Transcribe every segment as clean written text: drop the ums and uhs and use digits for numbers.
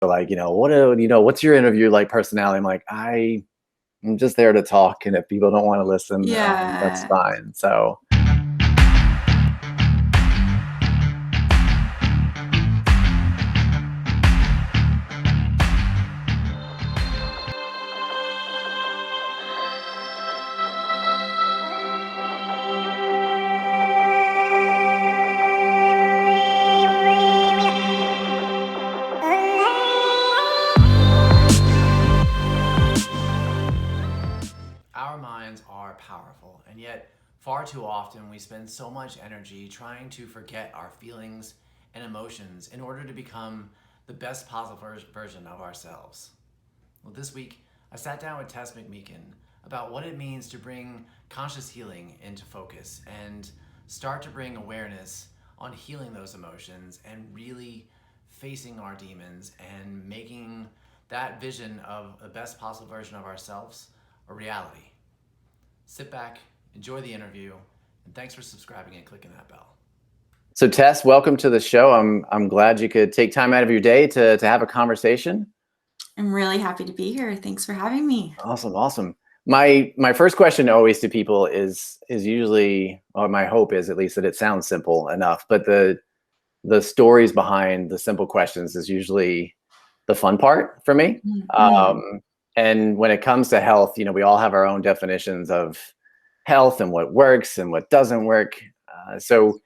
are like, what's your interview like personality? I'm like, I'm just there to talk. And if people don't want to listen, that's Yeah. fine. So. Our minds are powerful, and yet far too often we spend so much energy trying to forget our feelings and emotions in order to become the best possible version of ourselves. Well, this week I sat down with Tess McMechan about what it means to bring conscious healing into focus and start to bring awareness on healing those emotions and really facing our demons and making that vision of the best possible version of ourselves a reality. Sit back, enjoy the interview, and thanks for subscribing and clicking that bell. So Tess, welcome to the show. I'm glad you could take time out of your day to have a conversation. I'm really happy to be here. Thanks for having me. Awesome. My first question always to people is usually, or my hope is at least, that it sounds simple enough, but the stories behind the simple questions is usually the fun part for me. Mm-hmm. And when it comes to health, we all have our own definitions of health and what works and what doesn't work. So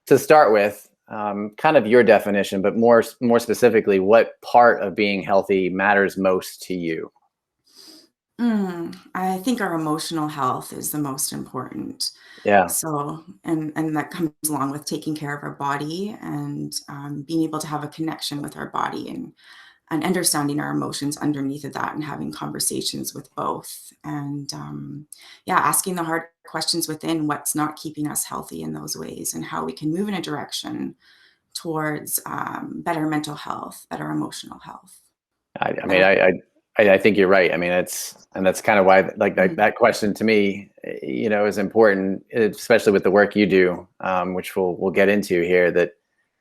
to start with, kind of your definition, but more specifically, what part of being healthy matters most to you? I think our emotional health is the most important. Yeah. So, and that comes along with taking care of our body and being able to have a connection with our body and understanding our emotions underneath of that and having conversations with both. And yeah, asking the hard questions within what's not keeping us healthy in those ways and how we can move in a direction towards better mental health, better emotional health. I mean, Better. I think you're right. I mean, that's kind of why, like, Mm. that question to me, is important, especially with the work you do, which we'll get into here. That,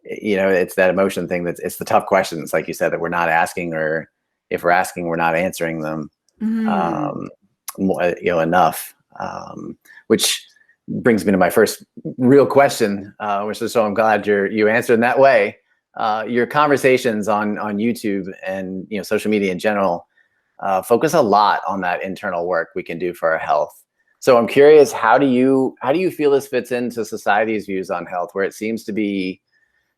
it's that emotion thing. It's the tough questions, like you said, that we're not asking, or if we're asking, we're not answering them, Mhm. um, enough. Which brings me to my first real question, which is, so I'm glad you answered in that way. Your conversations on YouTube and social media in general focus a lot on that internal work we can do for our health. So I'm curious, how do you feel this fits into society's views on health, where it seems to be,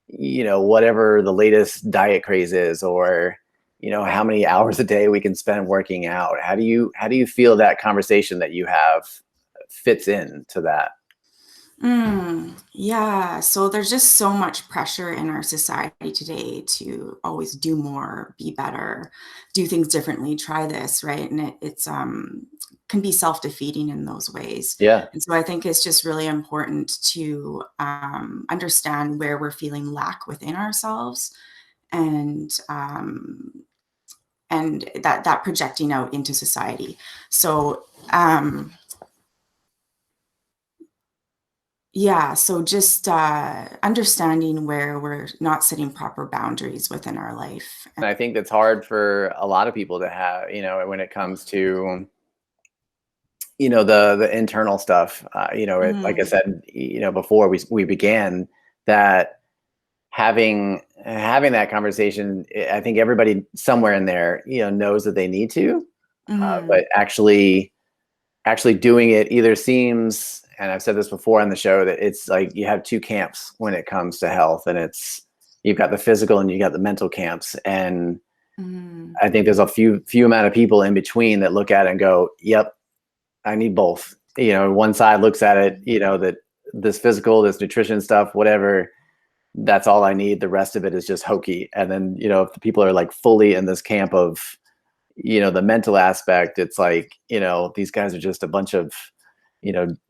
whatever the latest diet craze is, or how many hours a day we can spend working out? How do you feel that conversation that you have fits into that? Yeah. So there's just so much pressure in our society today to always do more, be better, do things differently, try this, right? And it's can be self-defeating in those ways. Yeah. And so I think it's just really important to understand where we're feeling lack within ourselves and that projecting out into society. So yeah, so just understanding where we're not setting proper boundaries within our life. And I think that's hard for a lot of people to have, when it comes to, the internal stuff. Like I Mhm. said, before we began, that having that conversation, I think everybody somewhere in there, knows that they need to, Mhm. but actually doing it either seems, and I've said this before on the show, that it's like you have two camps when it comes to health, and it's, you've got the physical and you got the mental camps. And Mhm. I think there's a few amount of people in between that look at it and go, yep, I need both. One side looks at it, that this physical, this nutrition stuff, whatever, that's all I need. The rest of it is just hokey. And then, if the people are like fully in this camp of, the mental aspect, it's like, these guys are just a bunch of,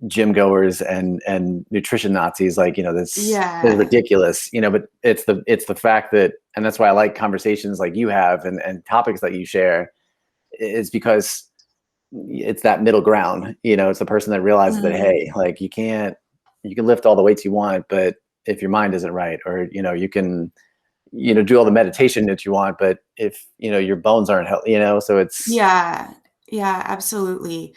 gym goers and nutrition Nazis. Like, this is Yeah. ridiculous, but it's the fact that, and that's why I like conversations like you have, and topics that you share, is because it's that middle ground. It's the person that realizes that, Mhm. hey, like, you can lift all the weights you want, but if your mind isn't right, or do all the meditation that you want, but if, your bones aren't healthy, so it's, Yeah, yeah, absolutely.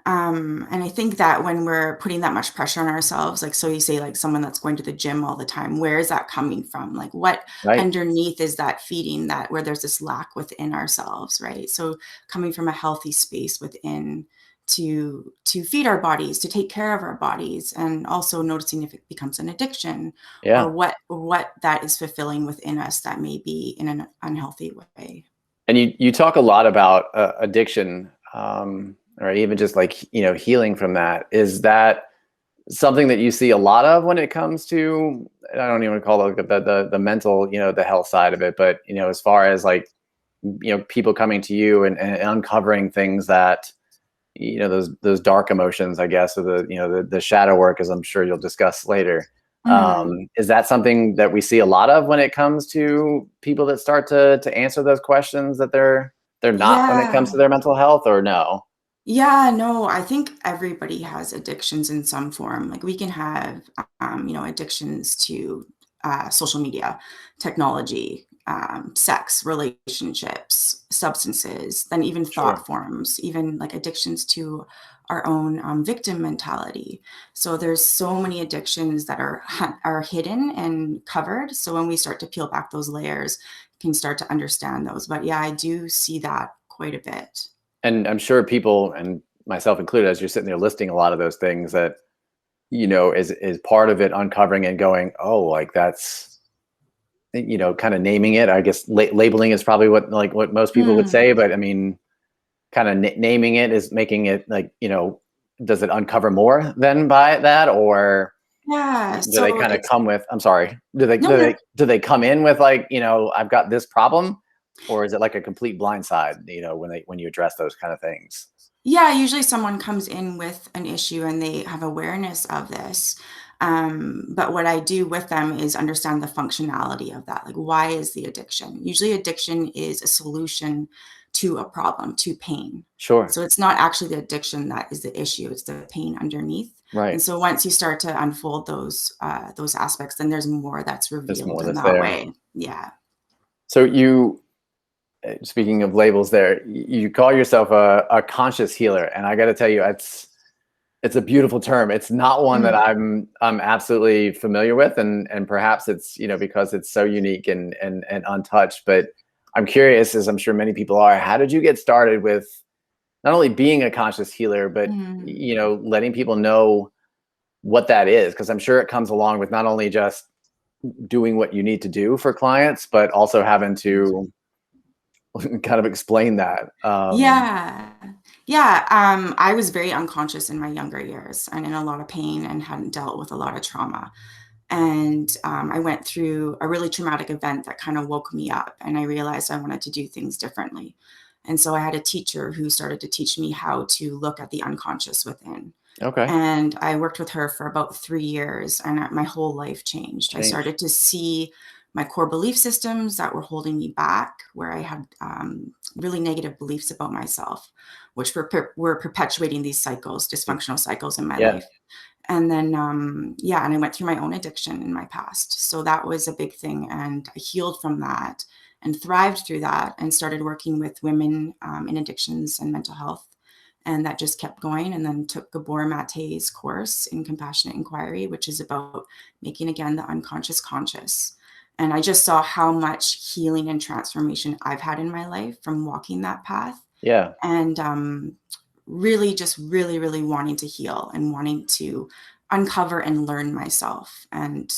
And I think that when we're putting that much pressure on ourselves, like, so you say like someone that's going to the gym all the time, where is that coming from? Like what right. underneath is that feeding that where there's this lack within ourselves, right? So coming from a healthy space within to feed our bodies, to take care of our bodies, and also noticing if it becomes an addiction or Yeah. what that is fulfilling within us that may be in an unhealthy way. And you talk a lot about addiction, or even just like, healing from that. Is that something that you see a lot of when it comes to, I don't even call it the mental, the health side of it, but, as far as like, people coming to you and uncovering things that, those dark emotions, I guess, or the shadow work, as I'm sure you'll discuss later. Mhm. Is that something that we see a lot of when it comes to people that start to answer those questions that they're not when it comes to Yeah. their mental health, or no? Yeah, no, I think everybody has addictions in some form. Like we can have, addictions to social media, technology, sex, relationships, substances, then even Sure. thought forms, even like addictions to our own victim mentality. So there's so many addictions that are hidden and covered. So when we start to peel back those layers, can start to understand those. But yeah, I do see that quite a bit. And I'm sure people, and myself included, as you're sitting there listing a lot of those things, that, is part of it uncovering and going, oh, like that's, kind of naming it. I guess labeling is probably what most people would Mm. say, but I mean, kind of naming it is making it like, does it uncover more than by that, or Yeah, do they so kind of it's come with, I'm sorry, do they no, do no. they do they come in with like, I've got this problem, or is it like a complete blindside, when you address those kind of things? Yeah, usually someone comes in with an issue and they have awareness of this. But what I do with them is understand the functionality of that. Like, why is the addiction? Usually, addiction is a solution to a problem, to pain. Sure. So it's not actually the addiction that is the issue; it's the pain underneath. And Right. so once you start to unfold those aspects, then there's more that's There's revealed more in that's that there. way. Yeah. So speaking of labels there, you call yourself a conscious healer. And I got to tell you, it's a beautiful term. It's not one that Mm. I'm absolutely familiar with. And perhaps it's, because it's so unique and untouched, but I'm curious, as I'm sure many people are, how did you get started with not only being a conscious healer, but, Mm. letting people know what that is? Because I'm sure it comes along with not only just doing what you need to do for clients, but also having to kind of explain that. Yeah. Yeah, I was very unconscious in my younger years and in a lot of pain and hadn't dealt with a lot of trauma. And I went through a really traumatic event that kind of woke me up, and I realized I wanted to do things differently. And so I had a teacher who started to teach me how to look at the unconscious within. Okay. And I worked with her for about 3 years, and my whole life changed. I Change. started to see my core belief systems that were holding me back, where I had really negative beliefs about myself, which were perpetuating these cycles, dysfunctional cycles in my Yeah. life. And then, yeah, and I went through my own addiction in my past. So that was a big thing. And I healed from that and thrived through that and started working with women in addictions and mental health. And that just kept going. And then took Gabor Mate's course in compassionate inquiry, which is about making again the unconscious conscious. And I just saw how much healing and transformation I've had in my life from walking that path. Yeah. And really just really wanting to heal and wanting to uncover and learn myself, and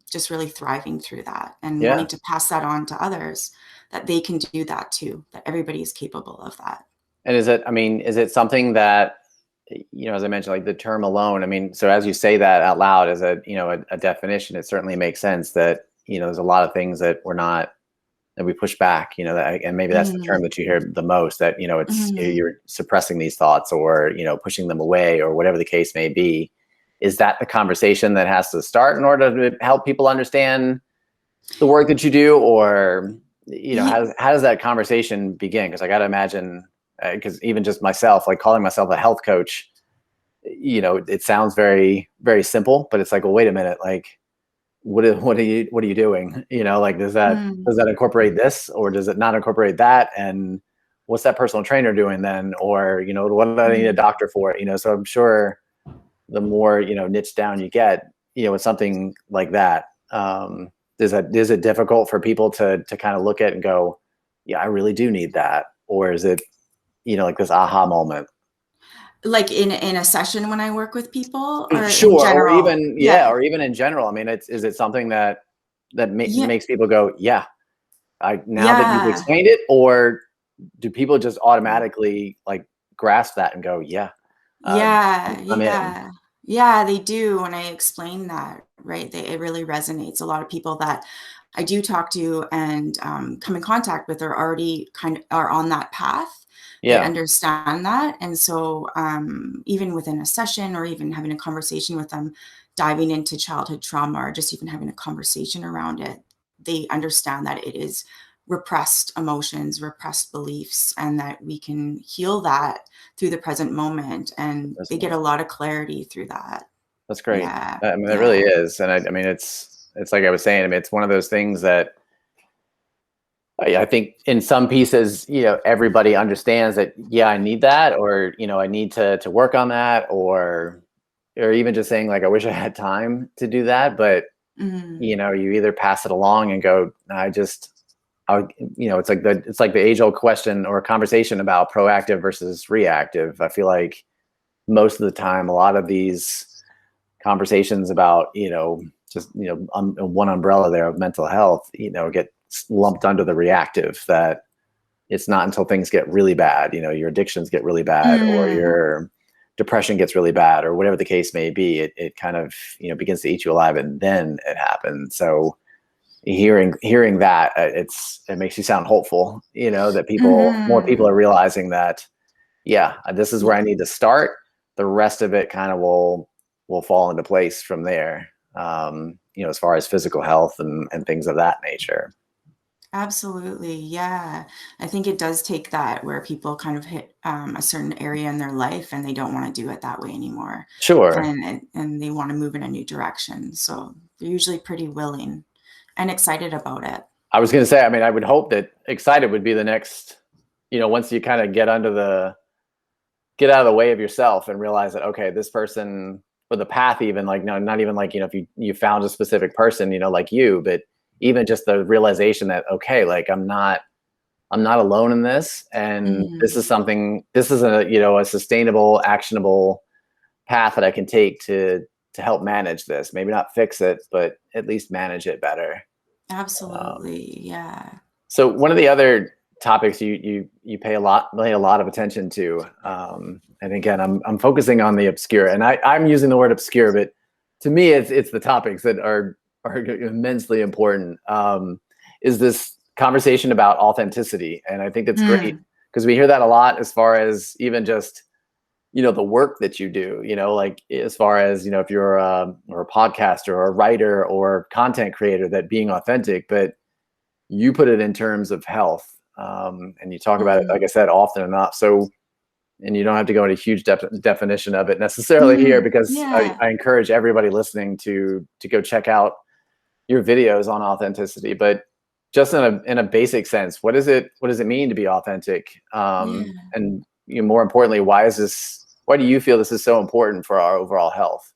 just really thriving through that and Yeah. wanting to pass that on to others, that they can do that too, that everybody is capable of that. And is it something that, as I mentioned, like the term alone, I mean, so as you say that out loud as a definition, it certainly makes sense that, there's a lot of things that that we push back, and maybe that's the term Mm, that you hear the most, that, it's, mhm. you're suppressing these thoughts, or, pushing them away, or whatever the case may be. Is that the conversation that has to start in order to help people understand the work that you do? Or, Ye- how does that conversation begin? Because I got to imagine, because even just myself, like calling myself a health coach, it sounds very, very simple, but it's like, well, wait a minute, like, what are you doing? Like, does that incorporate this, or does it not incorporate that? And what's that personal trainer doing then? Or, what do I need a doctor for? So I'm sure the more, niche down you get, with something like that, is it difficult for people to kind of look at and go, yeah, I really do need that? Or is it, like this aha moment? Like in a session when I work with people, or in Sure. Or general? even, Yeah. or even in general. I mean, is it something that Yeah. makes people go, yeah, now that you've Yeah. explained it? Or do people just automatically like grasp that and go, yeah, Yeah. I'm in? Yeah. Yeah, they do. When I explain that, right? It really resonates. A lot of people that I do talk to and come in contact with are already are on that path. They Yeah. understand that. And so even within a session or even having a conversation with them, diving into childhood trauma or just even having a conversation around it, they understand that it is repressed emotions, repressed beliefs, and that we can heal that through the present moment. And they get a lot of clarity through that. That's great. Yeah. I mean, it really Yeah. is. And I mean, it's like I was saying, I mean, it's one of those things that I think in some pieces, everybody understands that, yeah, I need that, or, I need to work on that, or even just saying like, I wish I had time to do that. But, Mhm. you either pass it along and go, it's like the age old question or conversation about proactive versus reactive. I feel like most of the time, a lot of these conversations about, just, one umbrella there of mental health, get lumped under the reactive, that it's not until things get really bad, your addictions get really bad, or Mm. your depression gets really bad, or whatever the case may be, it kind of, begins to eat you alive, and then it happens. So hearing that, it makes you sound hopeful, that more people Mhm. are realizing that, yeah, this is where I Yeah. need to start. The rest of it kind of will fall into place from there. As far as physical health and things of that nature. Absolutely. Yeah. I think it does take that where people kind of hit a certain area in their life and they don't want to do it that way anymore. Sure. And they want to move in a new direction. So they're usually pretty willing and excited about it. I was going to say, I mean, I would hope that excited would be the next, once you kind of get out of the way of yourself and realize that, okay, this person, or the path, even like, no, not even like, if you found a specific person, like you, but even just the realization that, okay, like I'm not alone in this. And Mhm. this is a sustainable, actionable path that I can take to help manage this. Maybe not fix it, but at least manage it better. Um, Absolutely. Yeah. so one of the other topics you pay a lot of attention to, and again, I'm focusing on the obscure, and I'm using the word obscure, but to me, it's the topics that are immensely important. Is this conversation about authenticity? And I think it's great Mm. because we hear that a lot, as far as even just the work that you do, like as far as, if you're or a podcaster or a writer or content creator, that being authentic. But you put it in terms of health, and you talk about it, like Mhm. I said, often enough. So, and you don't have to go into huge definition of it necessarily here, Mhm. because Yeah. I encourage everybody listening to go check out your videos on authenticity. But just in a basic sense, what does it mean to be authentic? Yeah. And more importantly, why do you feel this is so important for our overall health?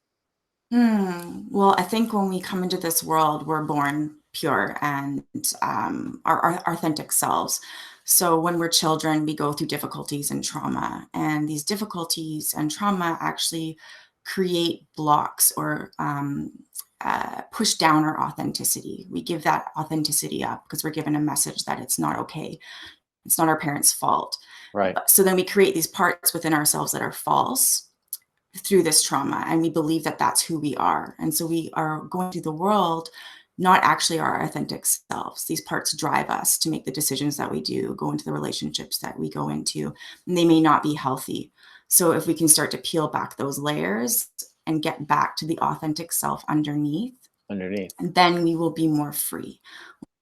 Well, I think when we come into this world, we're born pure and our authentic selves. So when we're children, we go through difficulties and trauma, and these difficulties and trauma actually create blocks or push down our authenticity. We give that authenticity up because we're given a message that it's not okay. It's not our parents' fault. Right. But, so then we create these parts within ourselves that are false through this trauma, and we believe that that's who we are, and so we are going through the world not actually our authentic selves. These parts drive us to make the decisions that we do, go into the relationships that we go into, and they may not be healthy. So if we can start to peel back those layers and get back to the authentic self underneath, Underneath. and then we will be more free.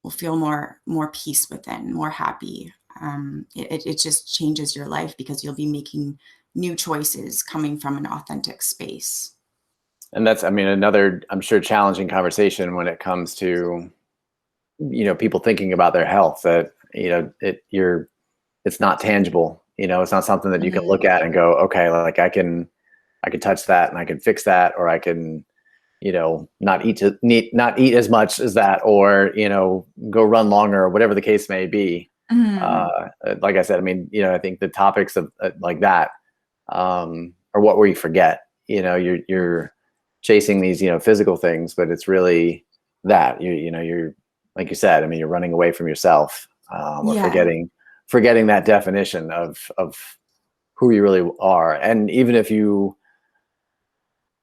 We'll feel more peace within, more happy. It just changes your life because you'll be making new choices coming from an authentic space. And that's, I mean, another, I'm sure, challenging conversation when it comes to, people thinking about their health, that, it's not tangible, it's not something that you can look at and go, okay, like I can touch that and I can fix that, or I can, not eat as much as that, or, go run longer, or whatever the case may be. Like I said, I mean, I think the topics of like that, are what we forget. You're chasing these, physical things, but it's really that you're, like you said, I mean, you're running away from yourself, or Yeah. forgetting that definition of who you really are. And even if you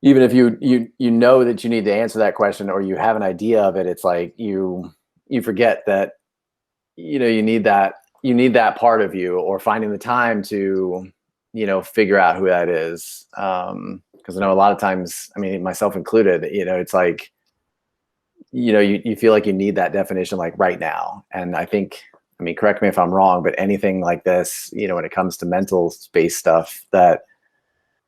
know that you need to answer that question, or you have an idea of it, it's like you forget that, you need that part of you, or finding the time to, figure out who that is. Because I know a lot of times, I mean, myself included, it's like, you feel like you need that definition like right now. And I think, I mean, correct me if I'm wrong, but anything like this, when it comes to mental space stuff, that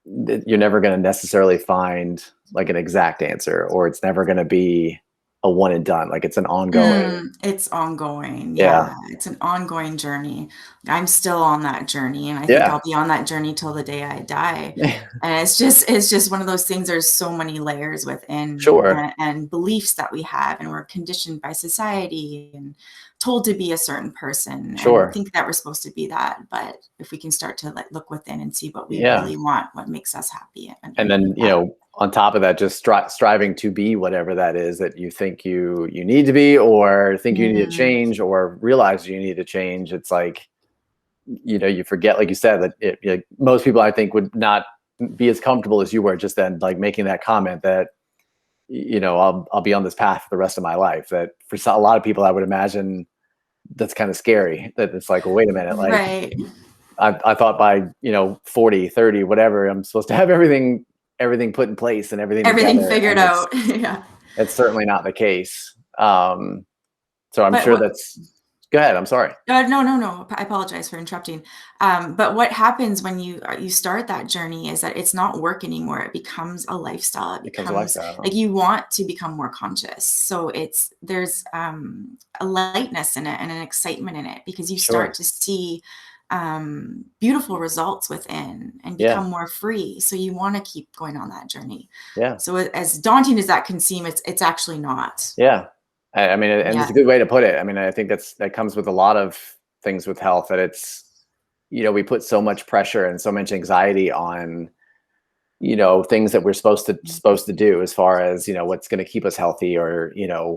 you're never going to necessarily find like an exact answer, or it's never going to be a one and done. Like, it's an ongoing. It's ongoing. Yeah. Yeah, it's an ongoing journey. I'm still on that journey, and I think Yeah. I'll be on that journey till the day I die. And it's just one of those things. There's so many layers within, Sure. and beliefs that we have, and we're conditioned by society and told to be a certain person, Sure. and think that we're supposed to be that. But if we can start to like look within and see what we Yeah. really want, what makes us happy, And then, that. on top of that, just striving to be whatever that is that you think you need to be, or think you need to change, or realize you need to change. It's like, you forget, like you said, that most people, I think, would not be as comfortable as you were just then, like making that comment that, I'll be on this path for the rest of my life. That for a lot of people, I would imagine that's kind of scary. That it's like, well, wait a minute, like, Right. I thought by 40, 30, whatever, I'm supposed to have everything put in place and everything together, Figured and out. Yeah. it's certainly not the case. So I'm But sure that's. Go ahead. I'm sorry. No. I apologize for interrupting. But what happens when you start that journey is that it's not work anymore. It becomes a lifestyle. It Becomes a becomes lifestyle. like you want to become more conscious. So there's a lightness in it and an excitement in it, because you start to see beautiful results within and become more free. So you want to keep going on that journey. Yeah. So as daunting as that can seem, it's actually not. Yeah. I mean, and it's a good way to put it. I mean, I think that comes with a lot of things with health, that it's, we put so much pressure and so much anxiety on, things that we're supposed to do, as far as, what's going to keep us healthy, or,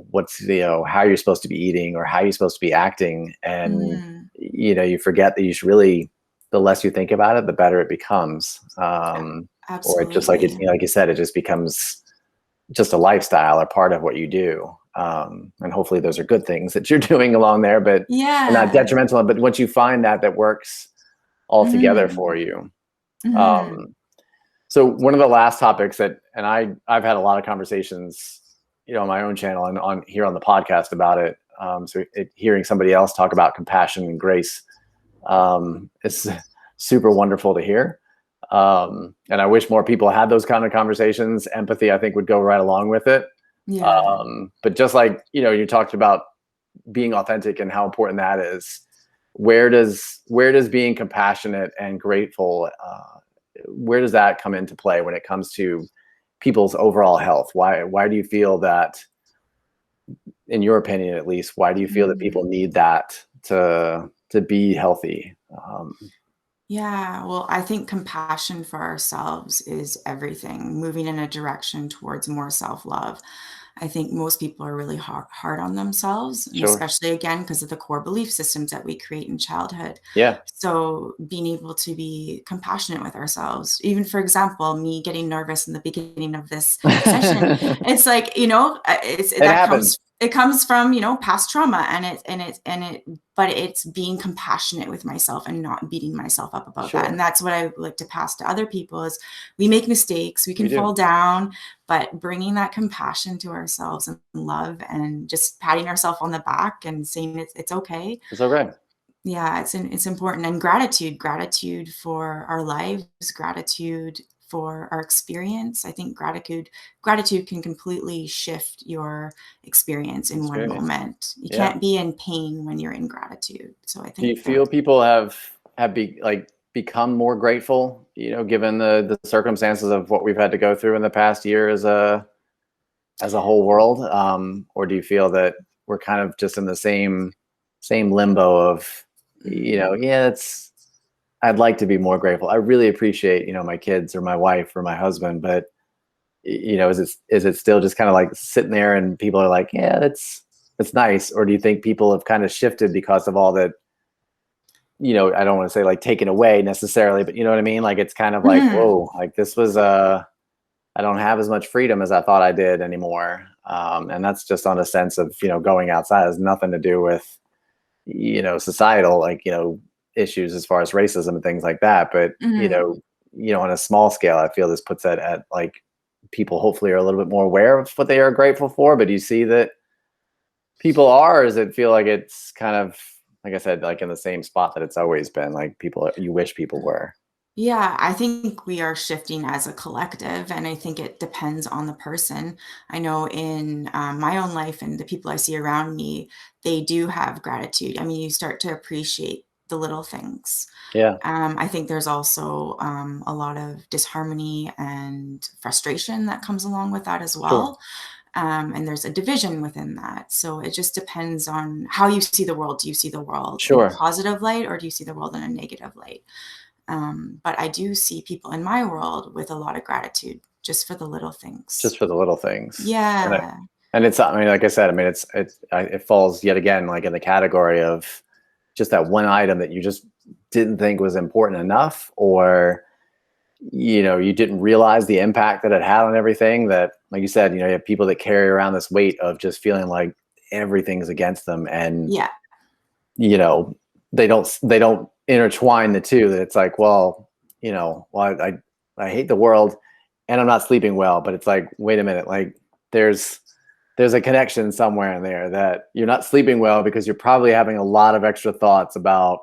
what's, how you're supposed to be eating, or how you're supposed to be acting. And, you forget that you should really, the less you think about it, the better it becomes. Or it just, like you said, it just becomes just a lifestyle, or part of what you do. And hopefully those are good things that you're doing along there, but not detrimental. But once you find that works all together for you. So one of the last topics that, and I've had a lot of conversations, on my own channel and on here on the podcast about it. So hearing somebody else talk about compassion and grace, it's super wonderful to hear. And I wish more people had those kind of conversations. Empathy, I think, would go right along with it. Yeah. But just like, you talked about being authentic and how important that is, where does being compassionate and grateful, where does that come into play when it comes to people's overall health? Why do you feel that, in your opinion at least, why do you feel that people need that to be healthy? Yeah, well, I think compassion for ourselves is everything, moving in a direction towards more self-love. I think most people are really hard on themselves, and Sure. especially again because of the core belief systems that we create in childhood. Yeah. So being able to be compassionate with ourselves, even for example, me getting nervous in the beginning of this session, it's like, it comes from, past trauma, but it's being compassionate with myself and not beating myself up about that. And that's what I like to pass to other people is we make mistakes, we can fall down, but bringing that compassion to ourselves and love, and just patting ourselves on the back and saying it's okay. It's okay. Yeah, it's important. And gratitude for our lives, gratitude for our experience. I think gratitude can completely shift your experience in one moment. You can't be in pain when you're in gratitude. So I think. Do you feel people have become more grateful, given the circumstances of what we've had to go through in the past year as a whole world? Or do you feel that we're kind of just in the same limbo of, I'd like to be more grateful. I really appreciate, my kids or my wife or my husband, but is it still just kind of like sitting there and people are like, yeah, it's nice? Or do you think people have kind of shifted because of all that, I don't want to say like taken away necessarily, but you know what I mean? Like, it's kind of like, whoa, like this was, I don't have as much freedom as I thought I did anymore. And that's just on a sense of, going outside. It has nothing to do with, societal, like, issues as far as racism and things like that. But, on a small scale, I feel this puts it at like people hopefully are a little bit more aware of what they are grateful for. But do you see that people are, or does it feel like it's kind of, like I said, like in the same spot that it's always been, like people, you wish people were? Yeah, I think we are shifting as a collective, and I think it depends on the person. I know in my own life and the people I see around me, they do have gratitude. I mean, you start to appreciate the little things. Yeah, I think there's also a lot of disharmony and frustration that comes along with that as sure, well. And there's a division within that. So it just depends on how you see the world. Do you see the world in a sure. positive light, or do you see the world in a negative light? But I do see people in my world with a lot of gratitude just for the little things. Just for the little things. Yeah. And it's, I mean, like I said, I mean, it falls yet again, like in the category of just that one item that you just didn't think was important enough, or, you didn't realize the impact that it had on everything. That, like you said, you have people that carry around this weight of just feeling like everything's against them. And, Yeah. they don't intertwine the two. That it's like, well, I hate the world and I'm not sleeping well, but it's like, wait a minute, like there's a connection somewhere in there that you're not sleeping well because you're probably having a lot of extra thoughts about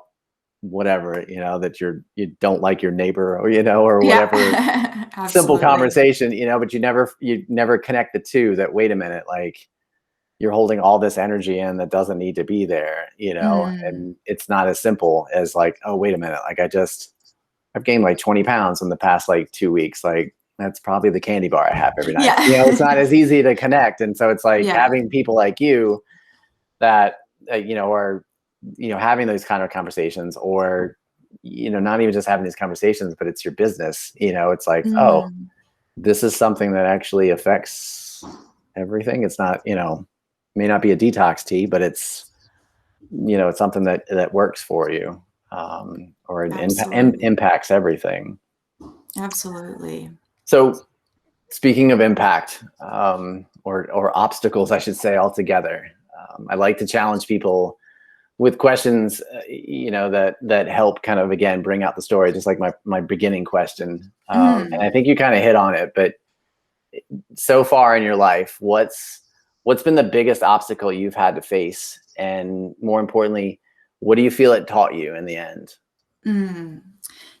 whatever, that you don't like your neighbor, or, or whatever. Yeah. Simple Absolutely. conversation, but you never connect the two. That, wait a minute, like you're holding all this energy in that doesn't need to be there, Mm. and it's not as simple as like, oh, wait a minute, like I've gained like 20 pounds in the past like 2 weeks. Like that's probably the candy bar I have every night. It's not Yeah. as easy to connect. And so it's like Yeah. having people like you that, are, having those kind of conversations, or, not even just having these conversations, but it's your business, it's like, oh, Mm. this is something that actually affects everything. It's not, may not be a detox tea, but it's, it's something that works for you, or it Absolutely. impacts everything. Absolutely. So speaking of impact, or obstacles, I should say altogether, I like to challenge people with questions, that help kind of, again, bring out the story, just like my beginning question. And I Mm. think you kind of hit on it, but so far in your life, what's been the biggest obstacle you've had to face? And more importantly, what do you feel it taught you in the end? Mm.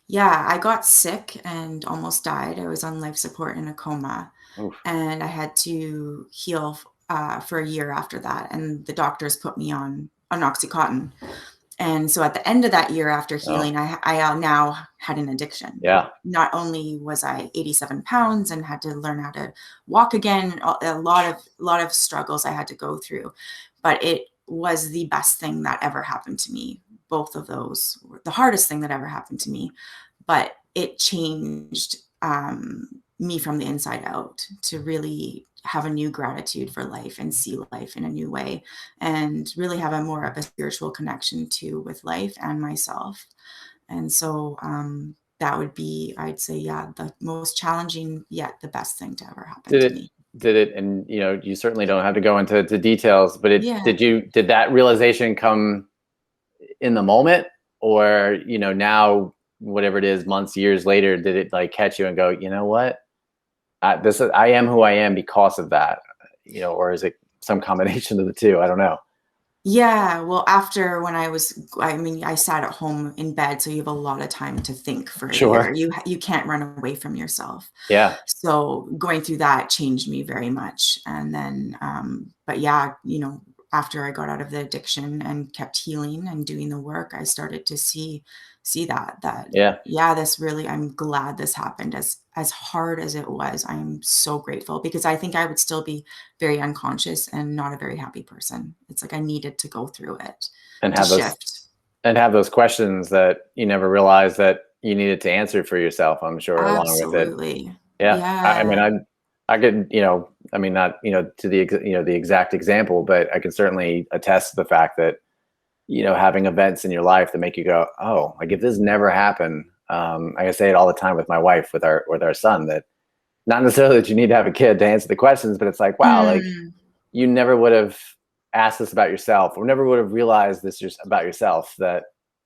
Yeah, I got sick and almost died. I was on life support in a coma, Oof. and I had to heal for a year after that. And the doctors put me on Oxycontin. And so at the end of that year after Oh, healing, I now had an addiction. yeah. Not only was I 87 pounds and had to learn how to walk again, a lot of struggles I had to go through, but it was the best thing that ever happened to me. Both of those were the hardest thing that ever happened to me, but it changed me from the inside out to really have a new gratitude for life and see life in a new way, and really have a more of a spiritual connection too with life and myself. And so that would be, I'd say, yeah, the most challenging yet the best thing to ever happen Did to it, me. and you certainly don't have to go into details, but Yeah. did that realization come in the moment, or, now, whatever it is, months, years later, did it like catch you and go, you know what? I am who I am because of that, or is it some combination of the two? I don't know. Yeah, well, after when I mean, I sat at home in bed, so you have a lot of time to think for a year. Sure. You can't run away from yourself. Yeah. So going through that changed me very much. And then, but yeah, after I got out of the addiction and kept healing and doing the work, I started to see that Yeah. yeah, this really, I'm glad this happened. As hard as it was, I'm so grateful, because I think I would still be very unconscious and not a very happy person. It's like I needed to go through it And to have those shift. questions that you never realized that you needed to answer for yourself, I'm sure, along with it. Absolutely. Yeah. I mean, Yeah. I could, I mean, not, to the exact example, but I can certainly attest to the fact that, having events in your life that make you go, oh, like if this never happened, I say it all the time with my wife, with our son, that not necessarily that you need to have a kid to answer the questions, but it's like, wow, like Mm, you never would have asked this about yourself, or never would have realized this just about yourself, that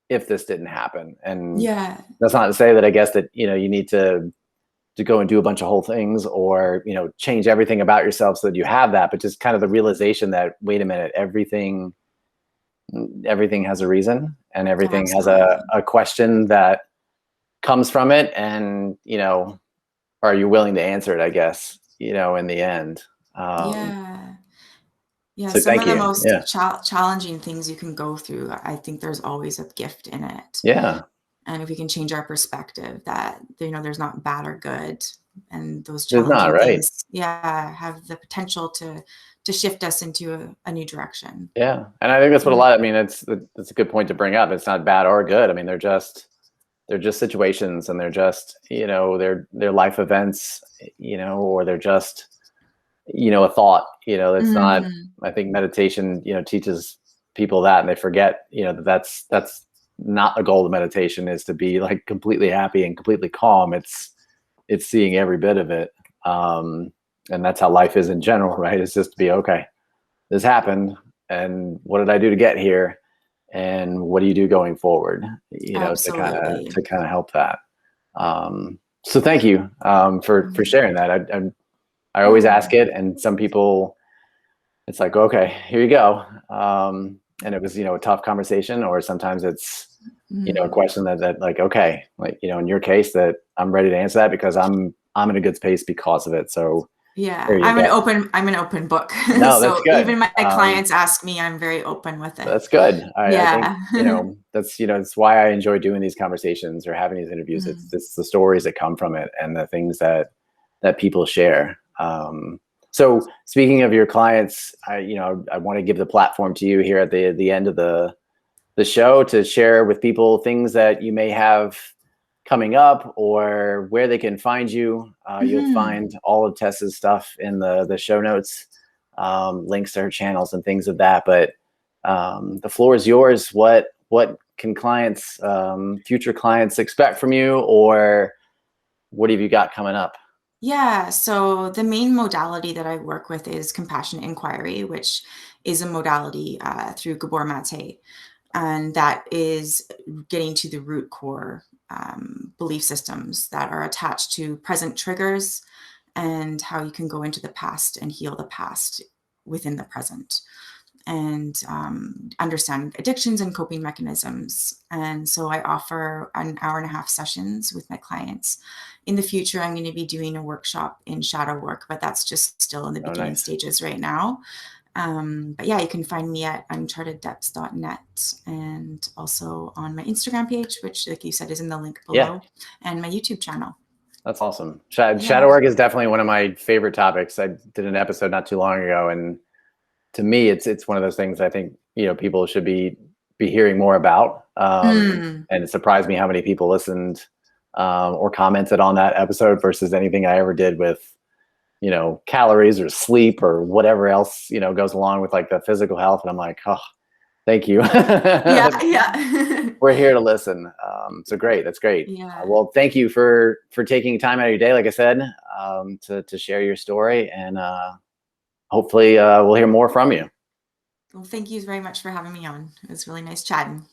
if this didn't happen. And yeah. that's not to say that, I guess, that, you need to go and do a bunch of whole things, or, change everything about yourself so that you have that, but just kind of the realization that, wait a minute, everything has a reason, and everything has Absolutely. a question that comes from it. And, are you willing to answer it, I guess, in the end. Um, Yeah. Yeah, so some thank of the you. most Yeah. challenging things you can go through, I think there's always a gift in it. Yeah. And if we can change our perspective that, there's not bad or good, and those There's not, challenging right. things, yeah, have the potential to shift us into a new direction. Yeah. And I think that's what a Yeah. lot, I mean, it's a good point to bring up. It's not bad or good. I mean, they're just situations, and they're just, they're life events, or they're just, a thought, it's not, Mhm. I think meditation, teaches people that, and they forget, that that's not the goal of meditation, is to be like completely happy and completely calm. It's seeing every bit of it. Um, and that's how life is in general, right? It's just to be, okay, this happened, and what did I do to get here? And what do you do going forward, Absolutely. to kind of help that. So thank you, for Mm. sharing that. I always Yeah. ask it, and some people, it's like, okay, here you go. And it was, a tough conversation, or sometimes it's, a Mm. question that like, okay, like, in your case, that I'm ready to answer that, because I'm in a good space because of it. So Yeah, there you go. I'm an open book. No, that's So good. even my clients ask me, I'm very open with it. That's good. I think, Yeah. that's why I enjoy doing these conversations or having these interviews. It's Mm. it's the stories that come from it, and the things that people share. So speaking of your clients, I want to give the platform to you here at the end of the show, to share with people things that you may have coming up, or where they can find you. You'll Mhm. find all of Tessa's stuff in the show notes, links to her channels and things of that. But the floor is yours. What can clients, future clients, expect from you, or what have you got coming up? Yeah, so the main modality that I work with is compassionate inquiry, which is a modality through Gabor Mate, and that is getting to the root core belief systems that are attached to present triggers, and how you can go into the past and heal the past within the present, and understand addictions and coping mechanisms. And so I offer an hour and a half sessions with my clients. In the future, I'm going to be doing a workshop in shadow work, but that's just still in the Oh, beginning nice. stages right now. But yeah, you can find me at uncharteddepths.net, and also on my Instagram page, which, like you said, is in the link Yeah. below, and my YouTube channel. That's awesome. Yeah. Shadow work is definitely one of my favorite topics. I did an episode not too long ago, and to me, it's one of those things I think, people should be hearing more about. Mm. And it surprised me how many people listened, or commented on that episode, versus anything I ever did with, calories or sleep or whatever else, goes along with like the physical health. And I'm like, oh, thank you. Yeah, yeah. We're here to listen. So great. That's great. Yeah. Well, thank you for taking time out of your day, like I said, to share your story, and hopefully we'll hear more from you. Well, thank you very much for having me on. It was really nice chatting.